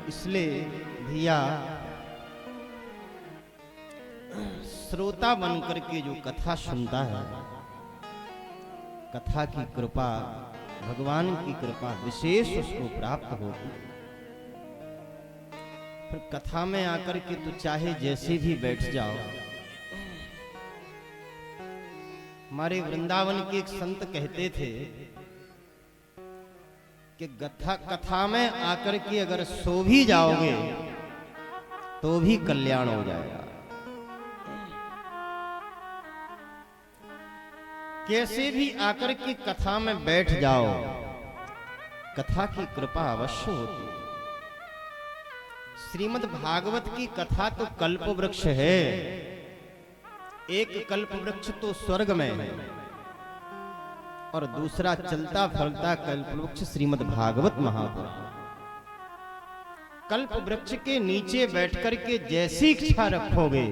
इसलिए भैया श्रोता बनकर के जो कथा सुनता है, कथा की कृपा, भगवान की कृपा विशेष उसको प्राप्त होती। फिर कथा में आकर के तो चाहे जैसे भी बैठ जाओ। हमारे वृंदावन के एक संत कहते थे कि कथा में आकर के अगर सो भी जाओगे तो भी कल्याण हो जाएगा। कैसे भी आकर के कथा में बैठ जाओ, कथा की कृपा अवश्य होती। श्रीमद् भागवत की कथा तो कल्प वृक्ष है। एक कल्प वृक्ष तो स्वर्ग में है और दूसरा चलता फलता कल्प वृक्ष श्रीमद् भागवत महापुराण। कल्प वृक्ष के नीचे बैठकर के जैसी इच्छा रखोगे,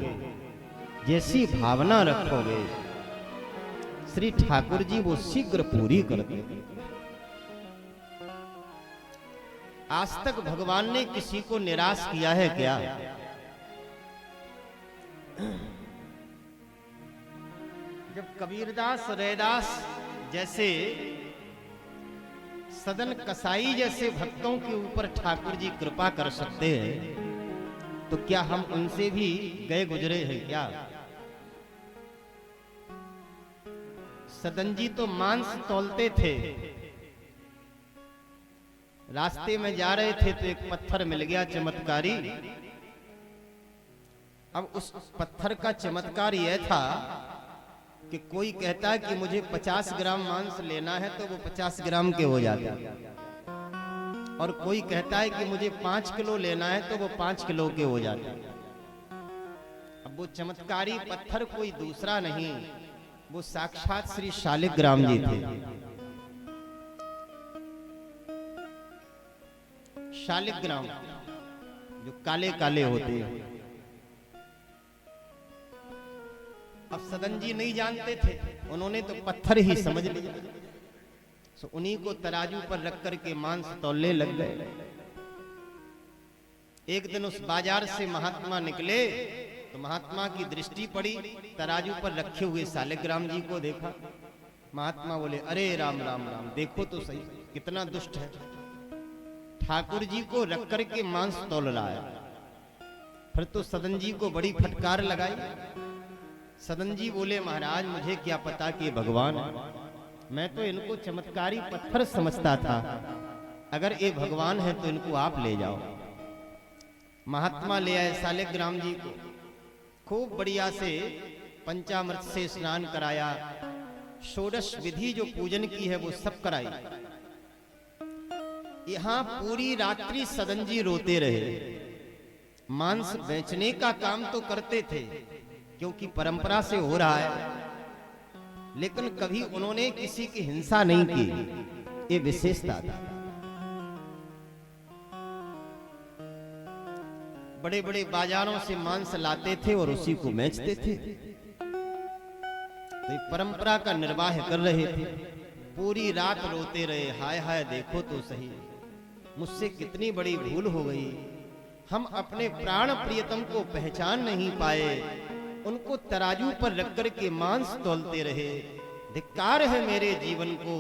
जैसी भावना रखोगे, श्री ठाकुर जी वो शीघ्र पूरी करते। आज तक भगवान ने किसी को निराश किया है क्या? जब कबीरदास, रैदास जैसे सदन कसाई जैसे भक्तों के ऊपर ठाकुर जी कृपा कर सकते हैं, तो क्या हम उनसे भी गए गुजरे हैं क्या? सदन जी तो मांस तौलते थे। रास्ते में जा रहे थे तो एक पत्थर मिल गया चमत्कारी। अब उस पत्थर का चमत्कार यह था कि कोई कहता है कि मुझे 50 ग्राम मांस लेना है तो वो 50 ग्राम के हो जाते, और कोई कहता है कि मुझे 5 किलो लेना है तो वो 5 किलो के हो जाते। अब वो चमत्कारी पत्थर कोई दूसरा नहीं, वो साक्षात श्री शालिग्राम जी थे। शालिग्राम जो काले काले होते हैं। अब सदन जी नहीं जानते थे, उन्होंने तो पत्थर ही समझ लिया। सो उन्हीं को तराजू पर रख करके मांस तौलने लग गए। एक दिन उस बाजार से महात्मा निकले तो महात्मा की दृष्टि पड़ी, तराजू पर रखे हुए शालिग्राम जी को देखा। महात्मा बोले, अरे राम राम राम, देखो तो सही कितना दुष्ट है, ठाकुर जी को रख करके मांस तौल रहा है। फिर तो सदन जी को बड़ी फटकार लगाई। सदन जी बोले, महाराज मुझे क्या पता कि भगवान है, मैं तो इनको चमत्कारी पत्थर समझता था, अगर ये भगवान है तो इनको आप ले जाओ। महात्मा ले आए शालिग्राम जी को, खूब बढ़िया से पंचामृत से स्नान कराया, षोडश विधि जो पूजन की है वो सब कराई। यहां पूरी रात्रि सदन जी रोते रहे। मांस बेचने का काम तो करते थे क्योंकि परंपरा से हो रहा है, लेकिन कभी उन्होंने किसी की हिंसा नहीं की, ये विशेषता था। बड़े बड़े बाजारों से मांस लाते थे और उसी को बेचते थे, तो परंपरा का निर्वाह कर रहे थे। पूरी रात रोते रहे, हाय हाय देखो तो सही, मुझसे कितनी बड़ी भूल हो गई, हम अपने प्राण प्रियतम को पहचान नहीं पाए, उनको तराजू पर रख कर के मांस तौलते रहे। धिक्कार है मेरे जीवन को,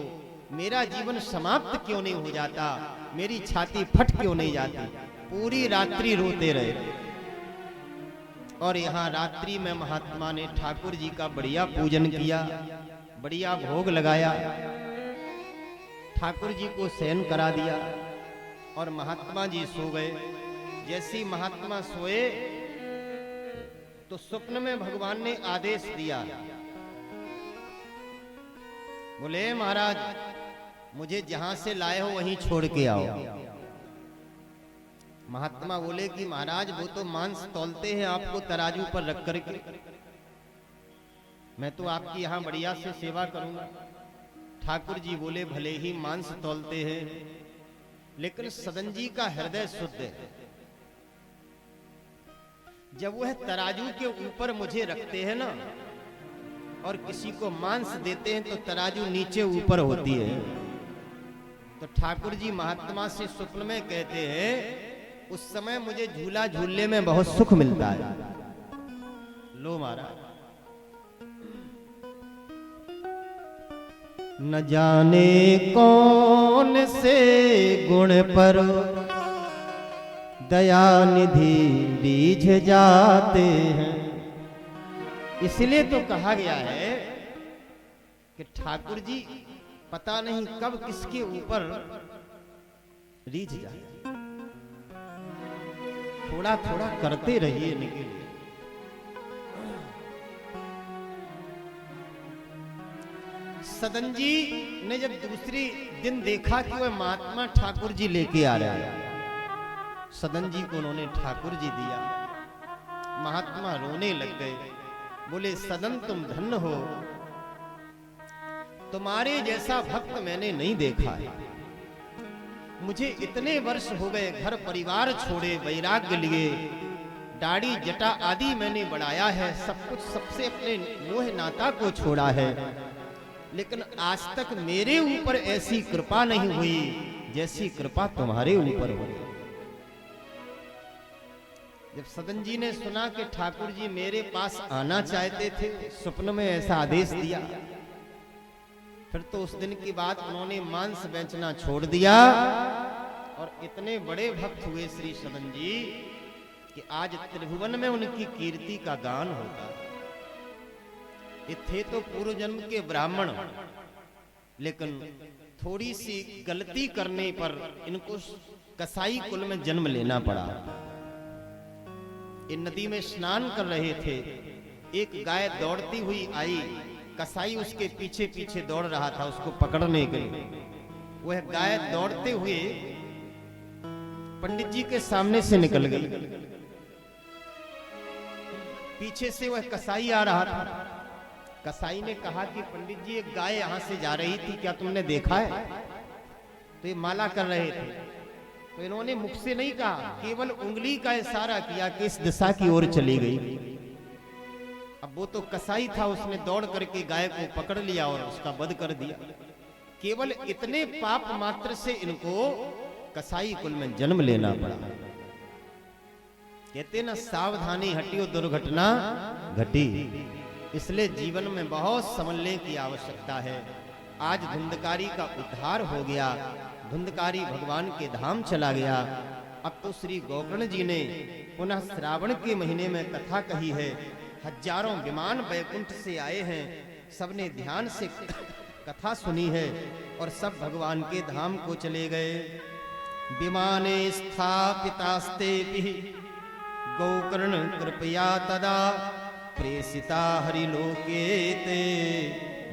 मेरा जीवन समाप्त क्यों नहीं हो जाता, मेरी छाती फट क्यों नहीं जाती। पूरी रात्रि रोते रहे। और यहाँ रात्रि में महात्मा ने ठाकुर जी का बढ़िया पूजन किया, बढ़िया भोग लगाया, ठाकुर जी को शयन करा दिया और महात्मा जी सो गए। जैसी महात्मा सोए तो स्वप्न में भगवान ने आदेश दिया, बोले महाराज मुझे जहां से लाए हो वहीं छोड़ के आओ। महात्मा बोले कि महाराज वो तो मांस तौलते हैं आपको तराजू पर रख करके, मैं तो आपकी यहां बढ़िया से सेवा करूंगा। ठाकुर जी बोले भले ही मांस तौलते हैं, लेकिन सदन जी का हृदय शुद्ध है। जब वह तराजू के ऊपर मुझे रखते हैं ना, और किसी को मांस देते हैं तो तराजू नीचे ऊपर होती है। तो ठाकुर जी महात्मा से स्वप्न में कहते हैं उस समय मुझे झूला झूलने में बहुत सुख मिलता है। लो महाराज, न जाने कौन से गुण पर दया निधि रीझ जाते हैं। इसलिए तो कहा गया है कि ठाकुर जी पता नहीं कब किसके ऊपर रीझ जाए। थोड़ा थोड़ा करते रहिए इनके लिए। सदन जी ने जब दूसरी दिन देखा कि वह महात्मा ठाकुर जी लेके आ रहे हैं, सदन जी को उन्होंने ठाकुर जी दिया। महात्मा रोने लग गए, बोले सदन तुम धन्य हो, तुम्हारे जैसा भक्त मैंने नहीं देखा है। मुझे इतने वर्ष हो गए घर परिवार छोड़े, वैराग्य लिए, दाढ़ी जटा आदि मैंने बढ़ाया है, सब कुछ सबसे अपने मोह नाता को छोड़ा है, लेकिन आज तक मेरे ऊपर ऐसी कृपा नहीं हुई जैसी कृपा तुम्हारे ऊपर हुई। जब सदन जी ने सुना कि ठाकुर जी मेरे पास आना चाहते थे, स्वप्न में ऐसा आदेश दिया, फिर तो उस दिन की बात उन्होंने मांस बेचना छोड़ दिया और इतने बड़े भक्त हुए श्री सदन जी कि आज त्रिभुवन में उनकी कीर्ति का गान होता। ये थे तो पूर्व जन्म के ब्राह्मण, लेकिन थोड़ी सी गलती करने पर इनको कसाई कुल में जन्म लेना पड़ा। इन नदी में स्नान कर रहे थे, एक गाय दौड़ती हुई आई, कसाई उसके पीछे पीछे दौड़ रहा था उसको पकड़ने के लिए। वह गाय दौड़ते हुए पंडित जी के सामने से निकल गई, पीछे से वह कसाई आ रहा था। कसाई ने कहा कि पंडित जी एक गाय यहां से जा रही थी, क्या तुमने देखा है? तो ये माला कर रहे थे, तो इन्होंने मुख से नहीं कहा, केवल उंगली का इशारा किया कि इस दिशा की ओर चली गई। अब वो तो कसाई था, उसने दौड़ करके गाय को पकड़ लिया और उसका वध कर दिया। केवल इतने पाप मात्र से इनको कसाई कुल में जन्म लेना पड़ा। कहते ना सावधानी हटियो दुर्घटना घटी। इसलिए जीवन में बहुत संभलने की आवश्यकता है। आज धुंधकारी का उद्धार हो गया, धुंधकारी भगवान के धाम चला गया। अब तो श्री गोकर्ण जी ने पुनः श्रावण के महीने में कथा कही है। हजारों विमान वैकुंठ से आए हैं, सबने ध्यान से कथा सुनी है और सब भगवान के धाम को चले गए। विमाने स्थापितास्ते गोकर्ण कृपया तदा प्रेषिता हरिलोके ते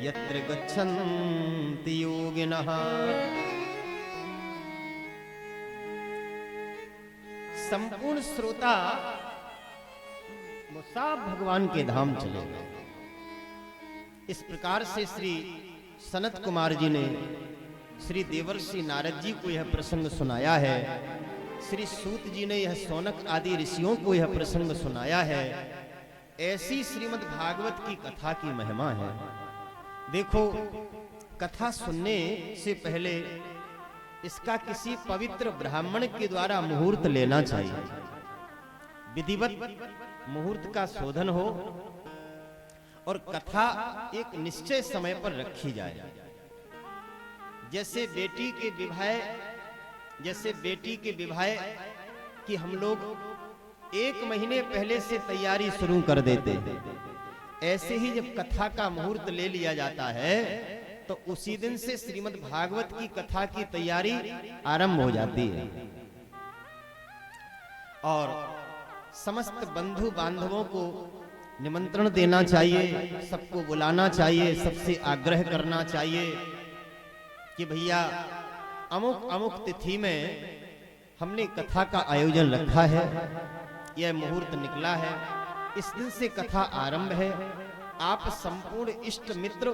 यत्र गच्छन्ति योगिनः। संपूर्ण श्रोता वो सब भगवान के धाम चले गए। इस प्रकार से श्री सनत कुमार जी ने श्री देवर्षि नारद जी को यह प्रसंग सुनाया है। श्री सूत जी ने यह सौनक आदि ऋषियों को यह प्रसंग सुनाया है। ऐसी श्रीमद् भागवत की कथा की महिमा है। देखो, कथा सुनने से पहले इसका किसी पवित्र ब्राह्मण के द्वारा मुहूर्त लेना चाहिए। विधिवत मुहूर्त का शोधन हो और कथा एक निश्चय समय पर रखी जाए। जैसे बेटी के विवाह की हम लोग 1 महीने पहले से तैयारी शुरू कर देते, ऐसे ही जब कथा का मुहूर्त ले लिया जाता है तो उसी दिन से श्रीमद् भागवत की कथा की तैयारी आरंभ हो जाती है। और समस्त बंधु बांधवों को निमंत्रण देना चाहिए, सबको बुलाना चाहिए, सबसे आग्रह करना चाहिए कि भैया अमुक अमुक तिथि में हमने कथा का आयोजन रखा है, यह मुहूर्त निकला है, इस दिन से कथा आरंभ है। आप संपूर्ण इष्ट मित्र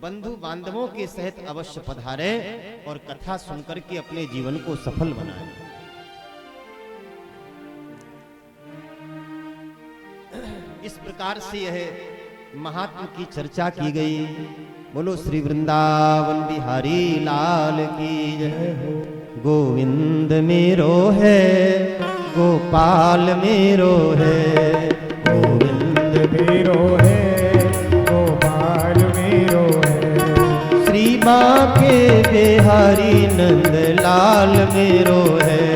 बंधु बांधवों के सहित अवश्य पधारें और कथा सुनकर के अपने जीवन को सफल बनाएं। इस प्रकार से यह महात्मा की चर्चा की गई। बोलो श्री वृंदावन बिहारी लाल की जय। गोविंद मेरो है गोपाल मेरो है, गोविंद मेरो है, गोपाल मेरो है। श्री बांके बिहारी नंद लाल मेरो है,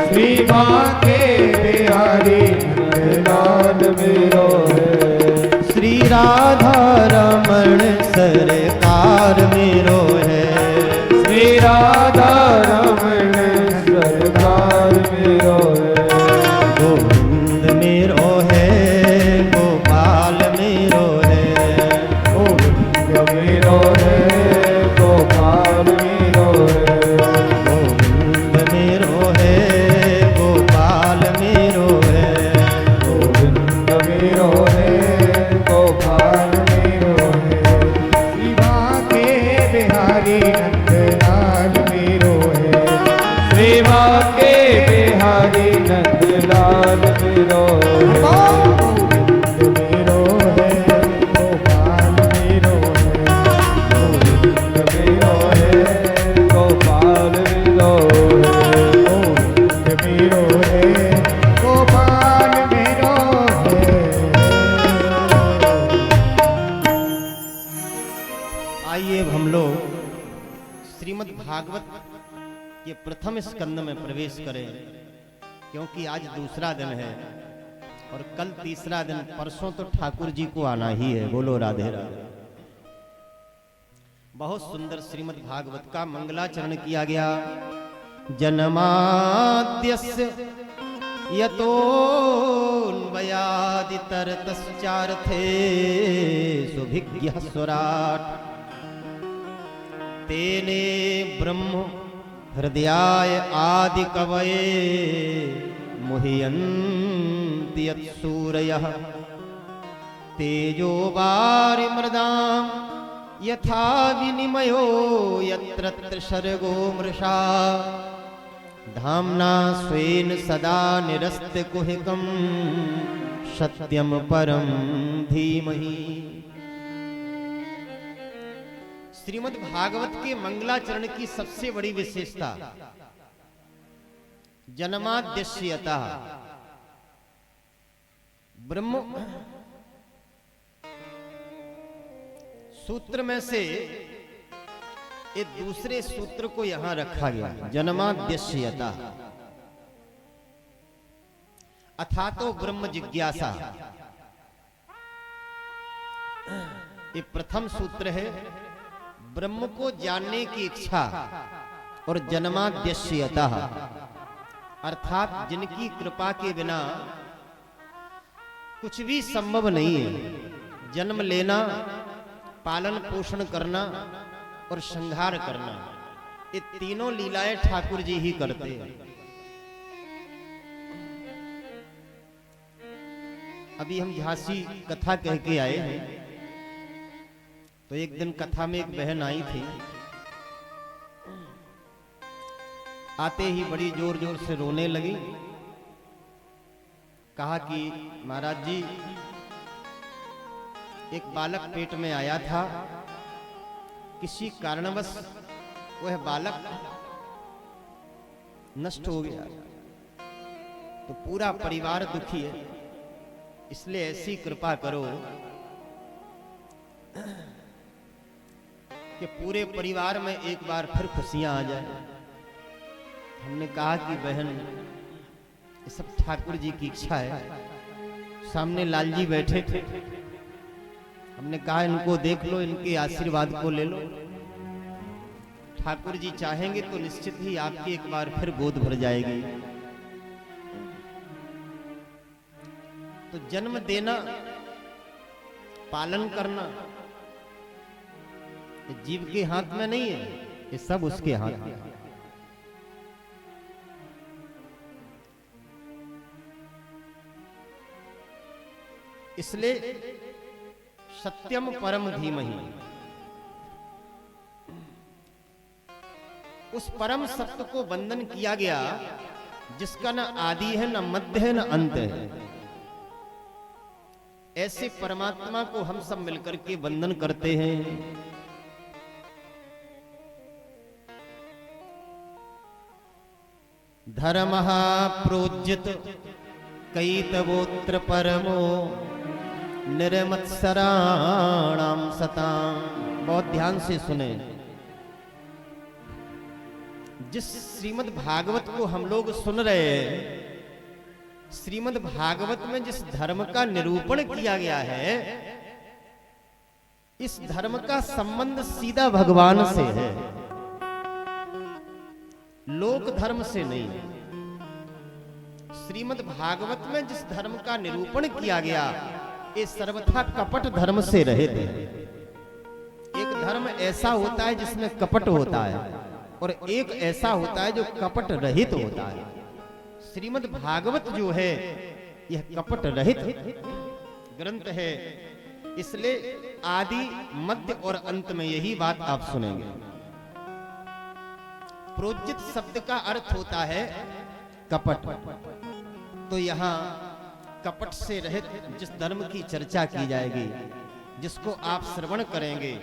श्री बांके बिहारी नंद लाल मेरो है। श्री राधा रमण सरकार मेरो है, श्री राधा रमण सरकार मेरो है। गोविंद मेरो है, गोपाल मेरो है, गोविंद मेरो है, गोपाल मेरो है। गोविंद मेरो है, गोपाल मेरो है, गोविंद मेरो है, गोपाल मेरो है। श्री बांके बिहारी नंदलाल मेरो है। श्री बांके बिहारी नंदलाल मेरो है। गोविंद मेरो है, गोपाल मेरो है। गोविंद मेरो है, गोपाल मेरो है। गोविंद मेरो है, गोपाल मेरो है। आइए अब हम लोग श्रीमद् भागवत के प्रथम स्कंद में प्रवेश करें, क्योंकि आज दूसरा दिन है और कल तीसरा दिन, परसों तो ठाकुर जी को आना ही है। बोलो राधे राधे। बहुत सुंदर श्रीमद् भागवत का मंगलाचरण किया गया। जन्माद्यस्य यतोऽन्वयादितरतश्चार्थे सुभिज्ञः स्वराट् तेने ब्रह्म हृदयाय आदि कवये मुह्यन्ति यत्सूरयः तेजो वारिमृदां यथा विनिमयो यत्र सर्गो मृषा धाम्ना स्वेन सदा निरस्तकुहकं सत्यं परं धीमहि। श्रीमद् भागवत के मंगलाचरण की सबसे बड़ी विशेषता जन्माद्यस्यता। ब्रह्म सूत्र में से एक दूसरे सूत्र को यहां रखा गया, जन्माद्यस्यता, अथा तो ब्रह्म जिज्ञासा। ये प्रथम सूत्र है, ब्रह्म को जानने की इच्छा, और जन्माद्यस्यता अर्थात जिनकी कृपा के बिना कुछ भी संभव नहीं है। जन्म लेना, पालन पोषण करना और संहार करना, ये तीनों लीलाएं ठाकुर जी ही करते हैं। अभी हम झांसी कथा कह के आए हैं, तो एक दिन कथा में एक बहन आई थी। आते ही बड़ी जोर जोर से रोने लगी। कहा कि महाराज जी, एक बालक पेट में आया था, किसी कारणवश वह बालक नष्ट हो गया, तो पूरा परिवार दुखी है। इसलिए ऐसी कृपा करो कि पूरे परिवार में एक बार फिर खुशियां आ जाए। हमने कहा कि बहन, ये सब ठाकुर जी की इच्छा है। सामने लाल जी बैठे थे, हमने कहा इनको देख लो, इनके आशीर्वाद को ले लो। ठाकुर जी चाहेंगे तो निश्चित ही आपकी एक बार फिर गोद भर जाएगी। तो जन्म देना, पालन करना ये जीव के हाथ में नहीं है, ये सब उसके हाथ में है। इसलिए सत्यम परम धीमहि, उस परम सत्य को वंदन किया गया जिसका न आदि है, न मध्य है, न अंत है। ऐसे परमात्मा को हम सब मिलकर के वंदन करते हैं। धर्मः प्रोज्यत कैतवोत्र परमो निर्मत्सराणाम सताम। बहुत ध्यान से सुने। जिस श्रीमद् भागवत को हम लोग सुन रहे हैं, श्रीमद् भागवत में जिस धर्म का निरूपण किया गया है, इस धर्म का संबंध सीधा भगवान से है, लोक धर्म से नहीं। श्रीमद् भागवत में जिस धर्म का निरूपण किया गया, ये सर्वथा कपट धर्म से रहित है। एक धर्म ऐसा होता है जिसमें कपट होता है, और एक ऐसा होता है जो कपट रहित होता है। श्रीमद् भागवत जो है यह कपट रहित ग्रंथ है, इसलिए आदि मध्य और अंत में यही बात आप सुनेंगे। प्रोज्जित शब्द का अर्थ होता है कपट। तो यहाँ कपट से रहित जिस धर्म की चर्चा की जाएगी, जिसको आप श्रवण करेंगे,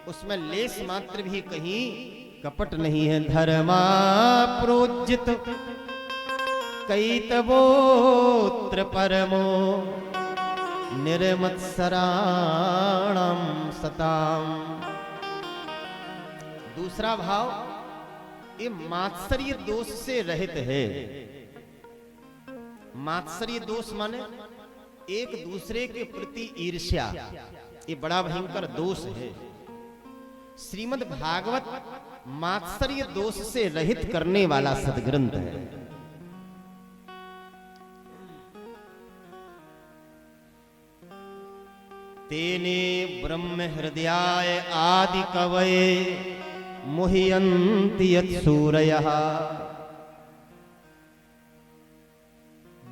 उसमें लेस मात्र भी कहीं कपट नहीं है। धर्मा प्रोज्जित कैतवोत्र परमो निर्मत्सराणाम सताम। दूसरा भाव, ये मात्सर्य दोष से रहित है। मात्सर्य दोष माने एक दूसरे के प्रति ईर्ष्या, ये बड़ा भयंकर दोष है। श्रीमद् भागवत मात्सर्य दोष से रहित करने वाला सद्ग्रंथ है। तेने ब्रह्म हृदयाय आदि कवये मुह्यन्ति यत्सूरयः।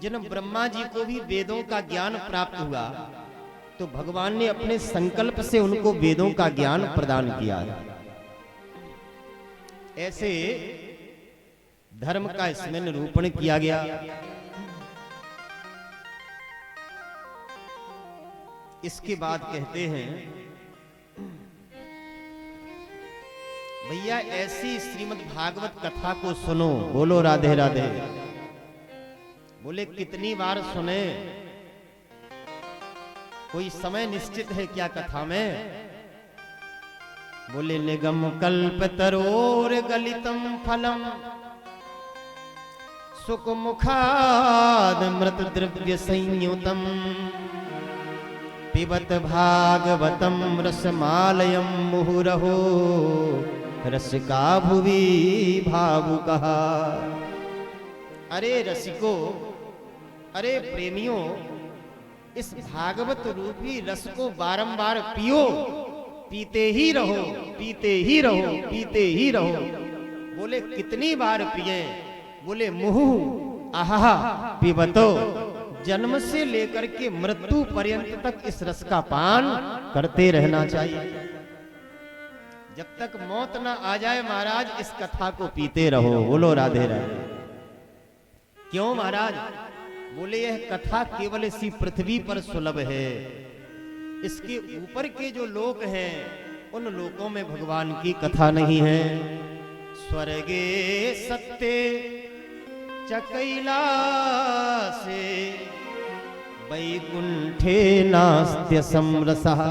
जिन ब्रह्मा जी को भी वेदों का ज्ञान प्राप्त हुआ, तो भगवान ने अपने संकल्प से उनको वेदों का ज्ञान प्रदान किया है। ऐसे धर्म का इसमें निरूपण किया गया। इसके बाद कहते हैं, भैया ऐसी श्रीमद् भागवत कथा को सुनो। बोलो राधे राधे। बोले कितनी बार सुने? कोई समय निश्चित है क्या कथा में? बोले निगम कल्प तरोर गलितम फलम सुख मुखाद मृत द्रव्य संयुतम पिबत भागवतम रसमालयम मुहुरहो रसिका भुवि भावुकः। अरे रसिको, अरे प्रेमियों, इस भागवत रूपी रस को बारंबार पियो, पीते ही रहो, पीते ही रहो, पीते ही रहो। बोले कितनी बार पिए? बोले मुहु आहा पिबतो, जन्म से लेकर के मृत्यु पर्यंत तक इस रस का पान करते रहना चाहिए। जब तक मौत ना आ जाए महाराज, इस कथा को पीते रहो। बोलो राधे राधे। क्यों महाराज? बोले यह कथा केवल इसी पृथ्वी पर सुलभ है। इसके ऊपर के जो लोक हैं, उन लोकों में भगवान की कथा नहीं है। स्वर्गे सत्य च कैलासे वैकुंठे नास्त्य समरसः।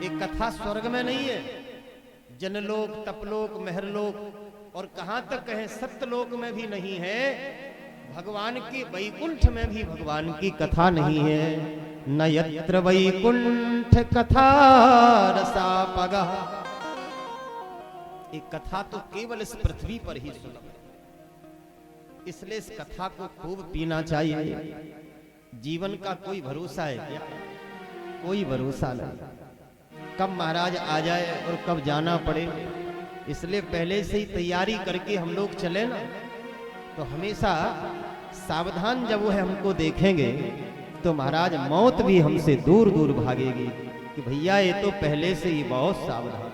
एक कथा स्वर्ग में नहीं है, जनलोक, तपलोक, महरलोक और कहां तक कहें सत्यलोक में भी नहीं है। भगवान के वैकुंठ में भी भगवान की कथा नहीं है। न यत्र वैकुंठ कथा रसापगः। एक कथा तो केवल इस पृथ्वी पर ही सुलभ है। इसलिए इस कथा को खूब पीना चाहिए। जीवन का कोई भरोसा है क्या? कोई भरोसा नहीं, कब महाराज आ जाए और कब जाना पड़े। इसलिए पहले से ही तैयारी करके हम लोग चले ना, तो हमेशा सावधान जब वो है हमको देखेंगे, तो महाराज मौत भी हमसे दूर दूर भागेगी कि भैया ये तो पहले से ही बहुत सावधान।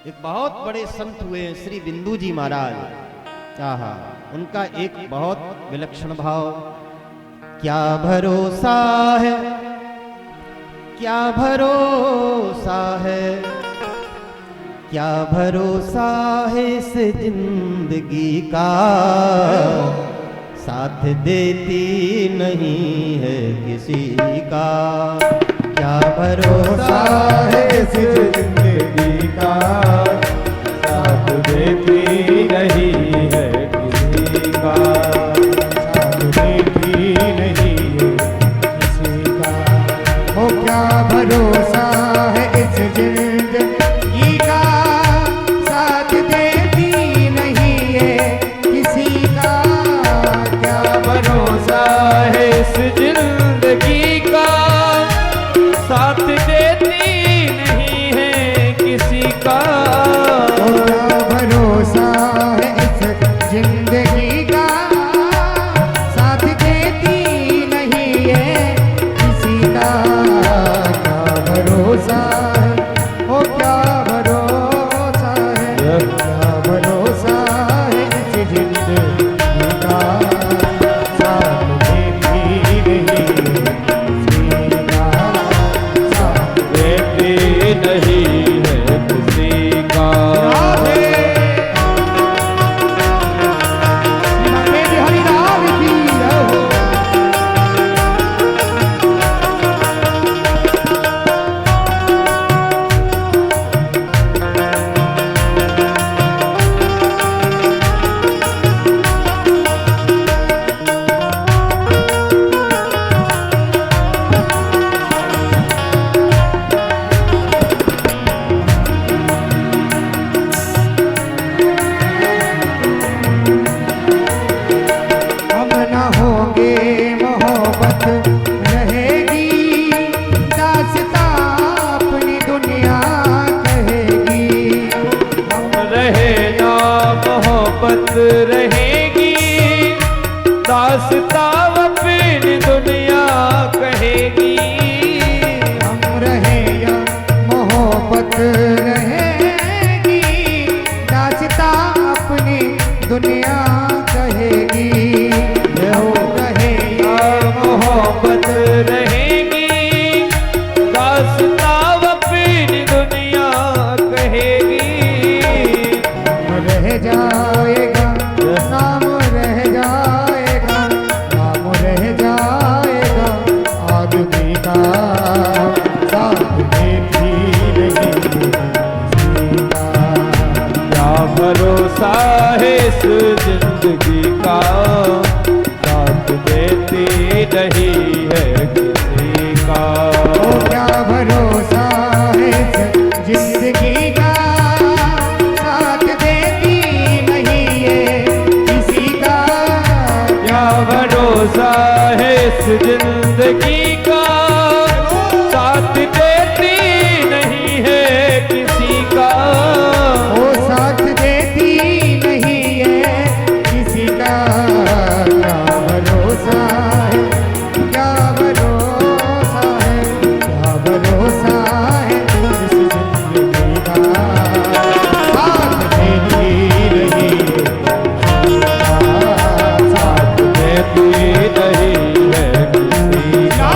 एक बहुत बड़े संत हुए श्री बिंदु जी महाराज। आहा, उनका एक बहुत विलक्षण भाव। क्या भरोसा है, क्या भरोसा है, क्या भरोसा है इस जिंदगी का, साथ देती नहीं है किसी का। क्या भरोसा है इस जिंदगी का, साथ देती नहीं है किसी का, साथ देती नहीं है किसी का। हो क्या भरोसा है इस जिंदगी का, साथ देती नहीं है किसी का। क्या भरोसा है इस जिंदगी का, साथ देती नहीं है किसी का। क्या भरोसा है इस जिंदगी का, साथ देती नहीं है किसी का। क्या भरोसा है, ओ क्या भरोसा है, क्या भरोसा है इस जिंदगी का, साथ देती नहीं किसी का, साथ देती नहीं है किसी का। हम न होंगे मोहब्बत रहेगी, दास्तां अपनी दुनिया कहेगी। हम रहे ना मोहब्बत रहेगी, दास्तां अपनी दुनिया कहेगी। हम रहे या मोहब्बत रहेगी, दास्तां अपनी दुनिया कहेगी। हम रहे या मोहब्बत रहेगी, दास्तां अपनी दुनिया कहेगी। नाम रह जाएगा, नाम रह जाएगा, नाम रह जाएगा आदमी का, साथ देती नहीं किसी का। क्या भरोसा है इस जिंदगी का, साथ देती नहीं है किसी का। ओ क्या भरोसा है इस जिंदगी का, साथ देती नहीं है किसी का। क्या भरोसा है इस जिंदगी का, साथ देती नहीं है किसी का। ओ साथ देती नहीं है किसी का। क्या भरोसा है, क्या भरोसा है, क्या भरोसा है इस जिंदगी का, साथ देती नहीं है, साथ देती नहीं है किसी का।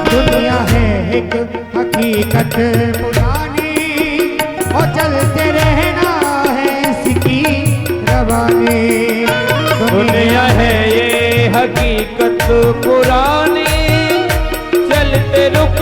दुनिया है एक हकीकत पुरानी, और चलते रहना है इसकी रवानी। दुनिया है ये हकीकत पुरानी, चलते रुक